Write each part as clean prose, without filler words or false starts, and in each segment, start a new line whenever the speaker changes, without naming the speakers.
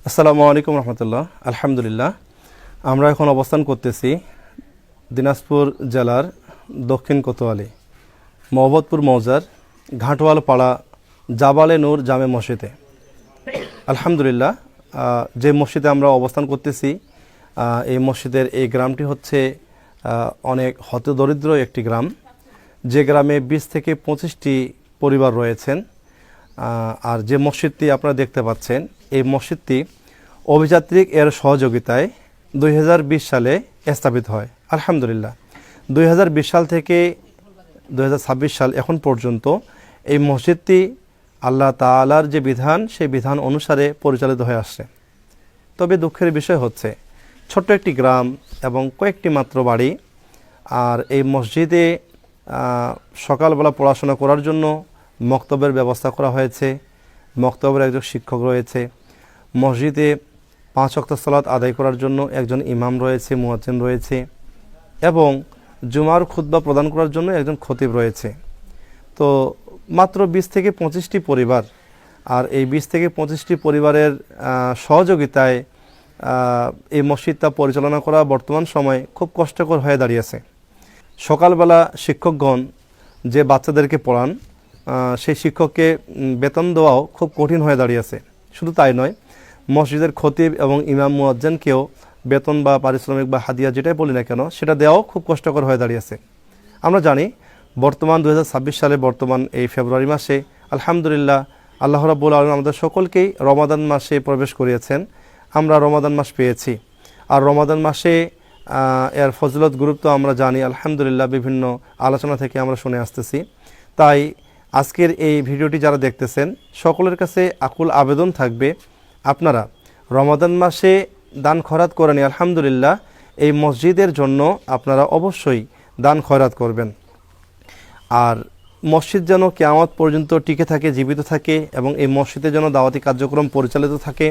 আসসালামু আলাইকুম রহমতুল্লাহ। আলহামদুলিল্লাহ, আমরা এখন অবস্থান করতেছি দিনাজপুর জেলার দক্ষিণ কোতোয়ালি মোহাম্মদপুর মৌজার ঘাটওয়াল পাড়া জাবালে নূর জামে মসজিদে। আলহামদুলিল্লাহ, যে মসজিদে আমরা অবস্থান করতেছি এই মসজিদের এই গ্রামটি হচ্ছে অনেক হতদরিদ্র একটি গ্রাম, যে গ্রামে 20 থেকে 25টি পরিবার রয়েছেন। আর যে মসজিদটি আপনারা দেখতে পাচ্ছেন, এই মসজিদটি অভিযাত্রিক এর সহযোগিতায় 2020 সালে স্থাপিত হয়। আলহামদুলিল্লাহ, 2020 সাল থেকে 2026 সাল এখন পর্যন্ত এই মসজিদটি আল্লাহ তাআলার যে বিধান, সেই বিধান অনুসারে পরিচালিত হয়ে আসছে। তবে দুঃখের বিষয় হচ্ছে ছোট্ট একটি গ্রাম এবং কয়েকটি মাত্র বাড়ি, আর এই মসজিদে সকালবেলা পড়াশোনা করার জন্য মক্তবের ব্যবস্থা করা হয়েছে। মক্তবের একজন শিক্ষক রয়েছে, মসজিদে 5 ওয়াক্ত সালাত আদায় করার জন্য একজন ইমাম রয়েছে, মুয়াজ্জিন রয়েছে, এবং জুমার খুতবা প্রদান করার জন্য একজন খতিব রয়েছে। তো মাত্র 20 থেকে 25টি পরিবার, আর এই 20 থেকে 25টি পরিবারের সহযোগিতায় এই মসজিদটা পরিচালনা করা বর্তমান সময়ে খুব কষ্টকর হয়ে দাঁড়িয়েছে। সকালবেলা শিক্ষকগণ যে বাচ্চাদেরকে পড়ান, সেই শিক্ষককে বেতন দেওয়াও খুব কঠিন হয়ে দাঁড়িয়েছে। শুধু তাই নয়, মসজিদের খতিব এবং ইমাম মুয়াজ্জিনকেও বেতন বা পারিশ্রমিক বা হাদিয়া যেটাই বলি না কেন, সেটা দেওয়াও খুব কষ্টকর হয়ে দাঁড়িয়েছে। আমরা জানি বর্তমান 2026 সালে বর্তমান এই ফেব্রুয়ারি মাসে আলহামদুলিল্লাহ আল্লাহ রাব্বুল আলামিন আমাদের সকলকেই রমাদান মাসে প্রবেশ করিয়েছেন। আমরা রমাদান মাস পেয়েছি, আর রমাদান মাসে এর ফজিলত গুরুত্ব আমরা জানি আলহামদুলিল্লাহ, বিভিন্ন আলোচনা থেকে আমরা শুনে আসতেছি। তাই আজকের এই ভিডিওটি যারা দেখতেছেন, সকলের কাছে আকুল আবেদন থাকবে, আপনারা রমাদান মাসে দান খয়রাত করেন। আলহামদুলিল্লাহ, এই মসজিদের জন্য আপনারা অবশ্যই দান খয়রাত করবেন। আর মসজিদ যেন কিয়ামত পর্যন্ত টিকে থাকে, জীবিত থাকে, এবং এই মসজিদে যেন দাওয়াতি কার্যক্রম পরিচালিত থাকে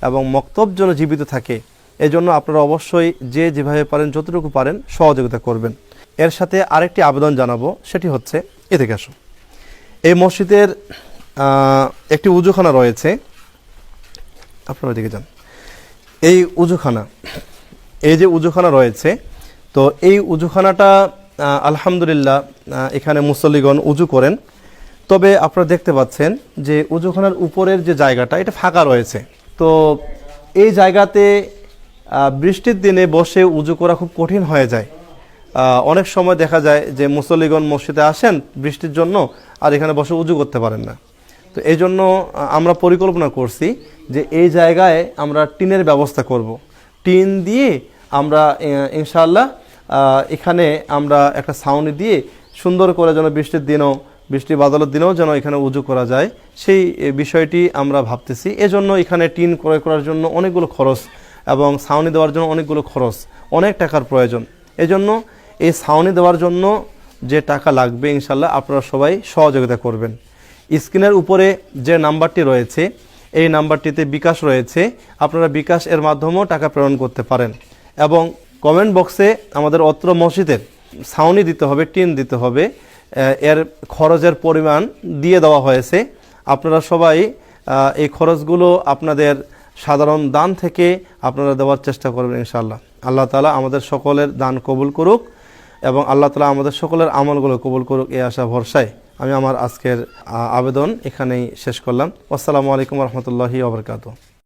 এবং মক্তব যেন জীবিত থাকে, এজন্য আপনারা অবশ্যই যে যেভাবে পারেন, যতটুকু পারেন সহযোগিতা করবেন। এর সাথে আরেকটি আবেদন জানাবো, সেটি হচ্ছে এদিকে আসুন। এই মসজিদের একটি উজুখানা রয়েছে, আপনারা এদিকে যান। এই উজুখানা, এই যে উজুখানা রয়েছে, তো এই উজুখানাটা আলহামদুলিল্লাহ এখানে মুসল্লিগণ উজু করেন। তবে আপনারা দেখতে পাচ্ছেন যে উজুখানার উপরের যে জায়গাটা, এটা ফাঁকা রয়েছে। তো এই জায়গাতে বৃষ্টির দিনে বসে উজু করা খুব কঠিন হয়ে যায়। অনেক সময় দেখা যায় যে মুসল্লিগণ মসজিদে আসেন বৃষ্টির জন্য, আর এখানে বসে উজু করতে পারেন না। তো এই জন্য আমরা পরিকল্পনা করছি যে এই জায়গায় আমরা টিনের ব্যবস্থা করব। টিন দিয়ে আমরা ইনশাআল্লাহ এখানে আমরা একটা ছাউনি দিয়ে সুন্দর করে যেন বৃষ্টির দিনেও, বৃষ্টি বাদলের দিনেও যেন এখানে উজু করা যায়, সেই বিষয়টি আমরা ভাবতেছি। এজন্য এখানে টিন ক্রয় করার জন্য অনেকগুলো খরচ এবং ছাউনি দেওয়ার জন্য অনেকগুলো খরচ, অনেক টাকার প্রয়োজন। এজন্য এই ছাউনি দেওয়ার জন্য যে টাকা লাগবে ইনশাআল্লাহ আপনারা সবাই সহযোগিতা করবেন। স্ক্রিনের উপরে যে নাম্বারটি রয়েছে, এই নাম্বারটিতে বিকাশ রয়েছে, আপনারা বিকাশ এর মাধ্যমেও টাকা প্রেরণ করতে পারেন। এবং কমেন্ট বক্সে আমাদের অত্র মসজিদের ছাউনি দিতে হবে, টিন দিতে হবে, এর খরচের পরিমাণ দিয়ে দেওয়া হয়েছে। আপনারা সবাই এই খরচগুলো আপনাদের সাধারণ দান থেকে আপনারা দেওয়ার চেষ্টা করবেন ইনশাআল্লাহ। আল্লাহ তাআলা আমাদের সকলের দান কবুল করুক এবং আল্লাহ তাআলা আমাদের সকলের আমলগুলো কবুল করুক, এই আশা ভরসায় আমি আমার আজকের আবেদন এখানেই শেষ করলাম। আসসালামু আলাইকুম রহমতুল্লাহি ওয়া বারাকাতুহু।